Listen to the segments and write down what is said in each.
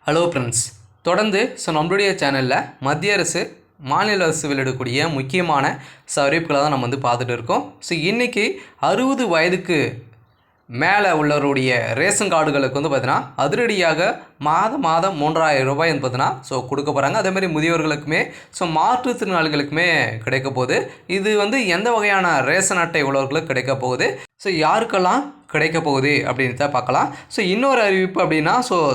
Hello friends, தொடர்ந்து நம்மளுடைய சேனலில் மத்திய அரசு மாநில அரசு வெளியிடக்கூடிய முக்கியமான அறிவிப்புகளை தான் நம்ம பார்த்துட்டு இருக்கோம். இன்றைக்கி 60 வயதுக்கு மேலே உள்ளவருடைய ரேஷன் கார்டுகளுக்கு பார்த்தீங்கன்னா அதிரடியாக மாதம் 3000 ரூபாய் பார்த்தீங்கன்னா கொடுக்க போகிறாங்க. அதேமாதிரி முதியோர்களுக்குமே மாற்றுத்திறனாளிகளுக்குமே கிடைக்க போகுது. இது எந்த வகையான ரேஷன் அட்டை உள்ளவர்களுக்கு கிடைக்க போகுது, யாருக்கெல்லாம் கிடைக்க போகுது அப்படின்னு தான் பார்க்கலாம். இன்னொரு அறிவிப்பு அப்படின்னா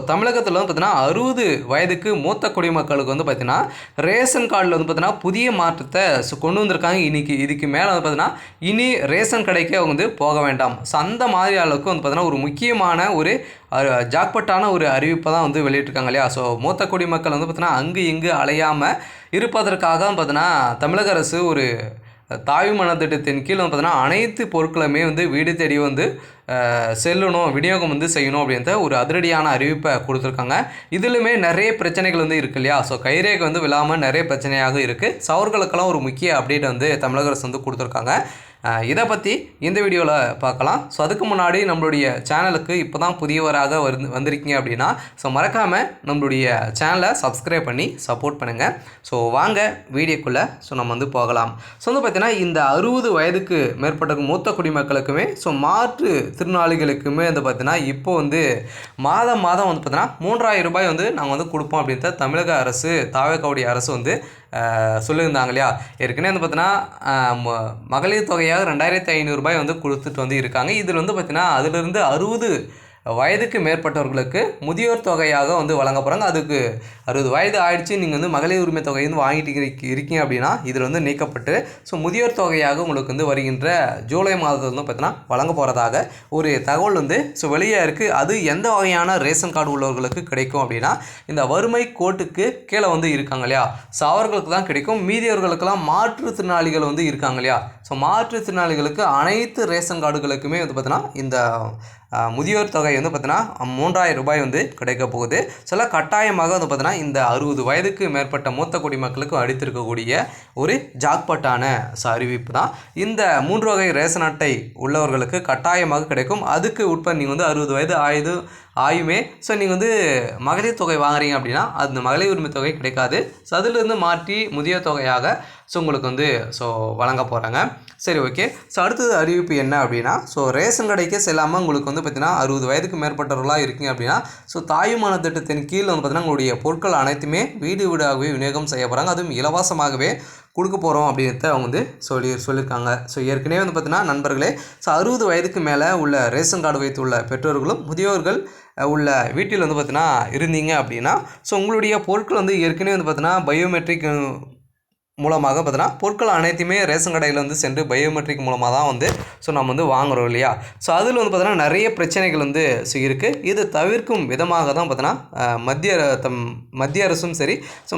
தமிழகத்தில் பார்த்தீங்கன்னா 60 வயதுக்கு மூத்த குடிமக்களுக்கு பார்த்தீங்கன்னா ரேஷன் கார்டில் பார்த்தீங்கன்னா புதிய மாற்றத்தை கொண்டு வந்திருக்காங்க. இதுக்கு மேலே பார்த்தீங்கன்னா இனி ரேஷன் கடைக்கு அவங்க போக வேண்டாம். அந்த மாதிரி அளவுக்கு பார்த்தீங்கன்னா ஒரு முக்கியமான ஒரு ஜாக்பட்டான ஒரு அறிவிப்பை தான் வெளியிட்டிருக்காங்க இல்லையா. மூத்த குடிமக்கள் பார்த்தீங்கன்னா அங்கு இங்கு அலையாமல் இருப்பதற்காக பார்த்தீங்கன்னா தமிழக அரசு ஒரு தாய் மனத்திட்டத்தின் கீழ் பார்த்தீங்கன்னா அனைத்து பொருட்களுமே வீடு தேடி செல்லணும், விநியோகம் செய்யணும் அப்படின்ற ஒரு அதிரடியான அறிவிப்பை கொடுத்துருக்காங்க. இதுலையுமே நிறைய பிரச்சனைகள் இருக்கு இல்லையா. கைரேகை விழாமல் நிறைய பிரச்சனையாக இருக்குது. அவர்களுக்கெல்லாம் ஒரு முக்கிய அப்டேட் தமிழக அரசு கொடுத்துருக்காங்க. இதை பற்றி இந்த வீடியோவில் பார்க்கலாம். அதுக்கு முன்னாடி நம்மளுடைய சேனலுக்கு இப்போ தான் புதியவராக வந்திருக்கீங்க அப்படின்னா மறக்காமல் நம்மளுடைய சேனலை சப்ஸ்கிரைப் பண்ணி சப்போர்ட் பண்ணுங்கள். வாங்க வீடியோக்குள்ளே நம்ம போகலாம். பார்த்தீங்கன்னா இந்த 60 வயதுக்கு மேற்பட்ட மூத்த குடிமக்களுக்குமே மாற்று திருநாளிகளுக்குமே பார்த்தீங்கன்னா இப்போ மாதம் பார்த்தீங்கன்னா 3000 ரூபாய் நாங்கள் கொடுப்போம் அப்படின்ற தமிழக அரசு தாவேக்காவுடைய அரசு சொல்லியிருந்தாங்க இல்லையா. ஏற்கனவே பார்த்தீங்கன்னா மகளிர் தொகையாக 2500 ரூபாய் கொடுத்துட்டு இருக்காங்க. இதில் பார்த்தீங்கன்னா அதிலிருந்து 60 வயதுக்கு மேற்பட்டவர்களுக்கு முதியோர் தொகையாக வழங்க போகிறாங்க. அதுக்கு 60 வயது ஆயிடுச்சு, நீங்கள் மகளிர் உரிமை தொகை வாங்கிட்டு இருக்கீங்க அப்படின்னா இதில் நீக்கப்பட்டு முதியோர் தொகையாக உங்களுக்கு வருகின்ற ஜூலை மாதத்தில் பார்த்தீங்கன்னா வழங்க போகிறதாக ஒரு தகவல் வெளியே இருக்குது. அது எந்த வகையான ரேஷன் கார்டு உள்ளவர்களுக்கு கிடைக்கும் அப்படின்னா இந்த வறுமை கோட்டுக்கு கீழே இருக்காங்க இல்லையா. அவர்களுக்கு தான் கிடைக்கும். மீதியவர்களுக்கெல்லாம் மாற்றுத்திறனாளிகள் இருக்காங்க இல்லையா. மாற்றுத்திறனாளிகளுக்கு அனைத்து ரேஷன் கார்டுகளுக்குமே பார்த்தீங்கன்னா இந்த முதியோர் தொகை பார்த்தீங்கன்னா 3000 ரூபாய் கிடைக்க போகுது. சில கட்டாயமாக பார்த்தீங்கன்னா இந்த 60 வயதுக்கு மேற்பட்ட மூத்த குடிமக்களுக்கு அளித்திருக்கக்கூடிய ஒரு ஜாக்பாட்டான அறிவிப்பு தான். இந்த 3 வகை ரேஷன் அட்டை உள்ளவர்களுக்கு கட்டாயமாக கிடைக்கும். அதுக்கு உட்பட நீங்கள் 60 வயது ஆயுமே நீங்கள் மகளிர் தொகை வாங்குறீங்க அப்படின்னா அந்த மகளிர் உரிமை தொகை கிடைக்காது. அதிலிருந்து மாற்றி முதியோர் தொகையாக உங்களுக்கு வழங்க போகிறாங்க. சரி, ஓகே. அடுத்தது அறிவிப்பு என்ன அப்படின்னா ரேஷன் கடைக்கே செல்லாமல் உங்களுக்கு பார்த்தீங்கன்னா 60 வயதுக்கு மேற்பட்டவர்களாக இருக்கீங்க அப்படின்னா தாயுமான திட்டத்தின் கீழ் பார்த்தீங்கன்னா உங்களுடைய பொருட்கள் அனைத்துமே வீடு வீடாகவே விநியோகம் செய்ய போகிறாங்க. அதுவும் இலவசமாகவே கொடுக்க போகிறோம் அப்படின்றத அவங்க சொல்லியிருக்காங்க. ஏற்கனவே பார்த்தீங்கன்னா நண்பர்களே 60 வயதுக்கு மேலே உள்ள ரேஷன் கார்டு வைத்துள்ள பெற்றோர்களும் முதியோர்கள் உள்ள வீட்டில் பார்த்தீங்கன்னா இருந்தீங்க அப்படின்னா உங்களுடைய பொருட்கள் ஏற்கனவே பார்த்தீங்கன்னா பயோமெட்ரிக் மூலமாக பார்த்தீங்கன்னா பொருட்கள் அனைத்துமே ரேஷன் கடையில் சென்று பயோமெட்ரிக் மூலமாக தான் நம்ம வாங்குகிறோம் இல்லையா. அதில் பார்த்தீங்கன்னா நிறைய பிரச்சனைகள் இருக்குது. இது தவிர்க்கும் விதமாக தான் பார்த்தீங்கன்னா மத்திய அரசும் சரி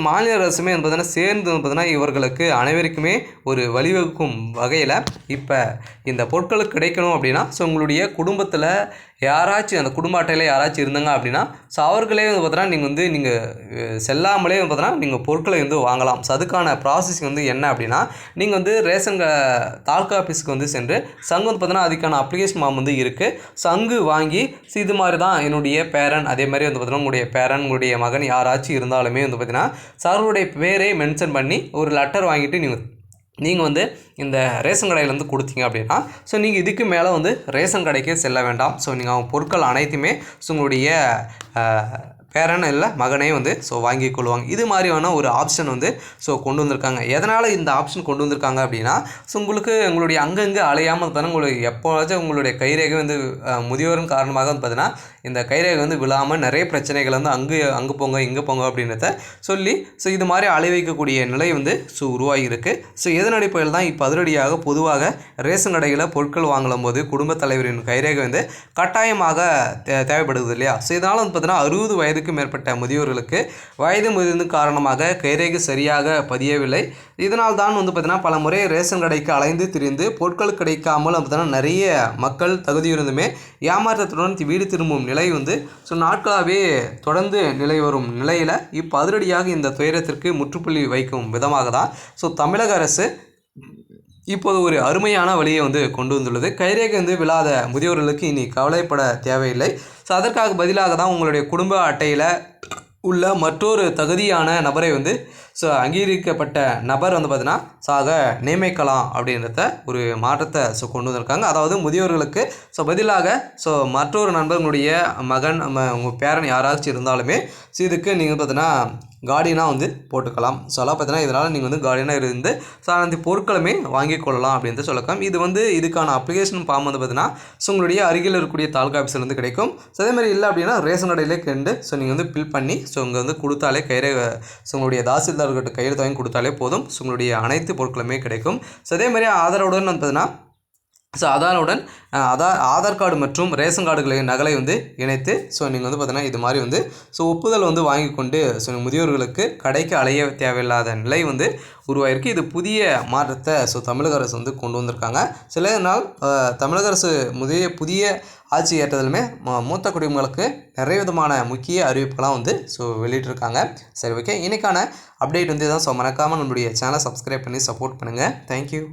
மாநில அரசுமே பார்த்தீங்கன்னா சேர்ந்து பார்த்தீங்கன்னா இவர்களுக்கு அனைவருக்குமே ஒரு வழிவகுக்கும் வகையில் இப்போ இந்த பொருட்களுக்கு கிடைக்கணும் அப்படின்னா உங்களுடைய குடும்பத்தில் யாராச்சும் அந்த குடும்ப அட்டையில் யாராச்சும் இருந்தாங்க அப்படின்னா அவர்களே பார்த்தீங்கன்னா நீங்கள் செல்லாமலே பார்த்தீங்கன்னா நீங்கள் பொருட்களை வாங்கலாம். அதுக்கான ப்ராசஸிங் என்ன அப்படின்னா நீங்கள் ரேஷன் தாலுகா ஆஃபீஸுக்கு சென்று சங்கு பார்த்தீங்கன்னா அதுக்கான அப்ளிகேஷன் ஃபார்ம் இருக்குது. சங்கு வாங்கி இது மாதிரி தான் என்னுடைய பேரன், அதே மாதிரி பார்த்தீங்கன்னா உங்களுடைய பேரன் உங்களுடைய மகன் யாராச்சும் இருந்தாலுமே பார்த்தீங்கன்னா அவர்களுடைய பேரை மென்ஷன் பண்ணி ஒரு லெட்டர் வாங்கிட்டு நீங்கள் இந்த ரேஷன் கடையில் கொடுத்தீங்க அப்படின்னா நீங்கள் இதுக்கு மேலே ரேஷன் கடைக்கே செல்ல வேண்டாம். நீங்கள் பொருட்கள் அனைத்துமே உங்களுடைய பேரன் இல்லை மகனே வாங்கி கொள்வாங்க. இது மாதிரியான ஒரு ஆப்ஷன் கொண்டு வந்திருக்காங்க. எதனால் இந்த ஆப்ஷன் கொண்டு வந்திருக்காங்க அப்படின்னா உங்களுடைய அங்கங்கே அலையாமல் பார்த்தீங்கன்னா உங்களுக்கு எப்போவாச்சும் உங்களுடைய கைரேகை முதியோரின் காரணமாக பார்த்தீங்கன்னா இந்த கைரேகை விழாமல் நிறைய பிரச்சனைகள் அங்கே போங்க இங்கே போங்க அப்படின்றத சொல்லி இது மாதிரி அலை வைக்கக்கூடிய நிலை உருவாகி இருக்குது. இதன் அடிப்படையில் தான் இப்போ அதிரடியாக பொதுவாக ரேஷன் கடையில் பொருட்கள் வாங்கும் போது குடும்பத் தலைவரின் கைரேகை கட்டாயமாக தேவைப்படுது இல்லையா. இதனால் பார்த்தீங்கன்னா 60 வயதுக்கு மேற்பட்ட முதியோர்களுக்கு வயது முதிர்ந்து காரணமாக கைரேகை சரியாக பதியவில்லை. இதனால் தான் பார்த்தீங்கன்னா பல முறை ரேஷன் கடைக்கு அலைந்து திரிந்து பொருட்கள் கிடைக்காமல் பார்த்தீங்கன்னா நிறைய மக்கள் தகுதியிருந்துமே ஏமாற்றத்துடன் வீடு திரும்பும் நிலை நாட்களாகவே தொடர்ந்து நிலை வரும் நிலையில் இப்போ அதிரடியாக இந்த துயரத்திற்கு முற்றுப்புள்ளி வைக்கும் விதமாக தான் தமிழக அரசு இப்போது ஒரு அருமையான வழியை கொண்டு வந்துள்ளது. கைரேகை விழாத முதியோர்களுக்கு இனி கவலைப்பட தேவையில்லை. அதற்காக பதிலாக தான் உங்களுடைய குடும்ப அட்டையில் உள்ள மற்றொரு தகுதியான நபரை வந்து ஸோ அங்கீகரிக்கப்பட்ட நபர் வந்து பார்த்தீங்கன்னா சாக நியமிக்கலாம் அப்படின்றத ஒரு மாற்றத்தை ஸோ கொண்டு வந்திருக்காங்க. அதாவது முதியோர்களுக்கு ஸோ பதிலாக ஸோ மற்றொரு நண்பர்களுடைய மகன் உங்கள் பேரன் யாராச்சும் இருந்தாலுமே ஸோ இதுக்கு நீங்கள் பார்த்தீங்கன்னா கார்டியனாக வந்து போட்டுக்கலாம். ஸோ அதெல்லாம் பார்த்தீங்கன்னா இதனால் நீங்கள் வந்து கார்டியனாக இருந்து ஸோ அந்த பொருட்களுமே வாங்கிக் கொள்ளலாம் அப்படின்ட்டு சொல்லலாம். இது வந்து இதுக்கான அப்ளிகேஷன் ஃபார்ம் வந்து பார்த்தீங்கன்னா ஸோ உங்களுடைய அருகில் இருக்கக்கூடிய தாலுகா ஆஃபீஸ்லேருந்து கிடைக்கும். ஸோ அதேமாதிரி இல்லை அப்படின்னா ரேஷன் கடையிலே கண்டு ஸோ நீங்கள் வந்து ஃபில் பண்ணி ஸோ இங்கே வந்து கொடுத்தாலே ஸோ உங்களுடைய தாசில்தார்கிட்ட கையெழுத்து வாங்கி கொடுத்தாலே போதும். ஸோ உங்களுடைய அனைத்து பொருட்களுமே கிடைக்கும். ஸோ அதேமாதிரி ஆதாரோடு வந்து பார்த்தீங்கன்னா ஸோ ஆதார் கார்டு மற்றும் ரேஷன் கார்டுகளின் நகலை வந்து இணைத்து ஸோ நீங்கள் வந்து பார்த்தீங்கன்னா இது மாதிரி வந்து ஸோ ஒப்புதல் வந்து வாங்கி கொண்டு ஸோ முதியோர்களுக்கு கடைக்கு அலைய தேவையில்லாத நிலை வந்து உருவாயிருக்கு. இது புதிய மாற்றத்தை ஸோ தமிழக அரசு வந்து கொண்டு வந்திருக்காங்க. சில நாள் தமிழக அரசு புதிய ஆட்சி ஏற்றதிலுமே மூத்த குடிமக்களுக்கு நிறைய விதமான முக்கிய அறிவிப்புகளாம் வந்து ஸோ வெளியிட்டிருக்காங்க. சரி, ஓகே, இன்றைக்கான அப்டேட் வந்து தான். ஸோ மறக்காமல் நம்மளுடைய சேனலை சப்ஸ்கிரைப் பண்ணி சப்போர்ட் பண்ணுங்கள். தேங்க்யூ.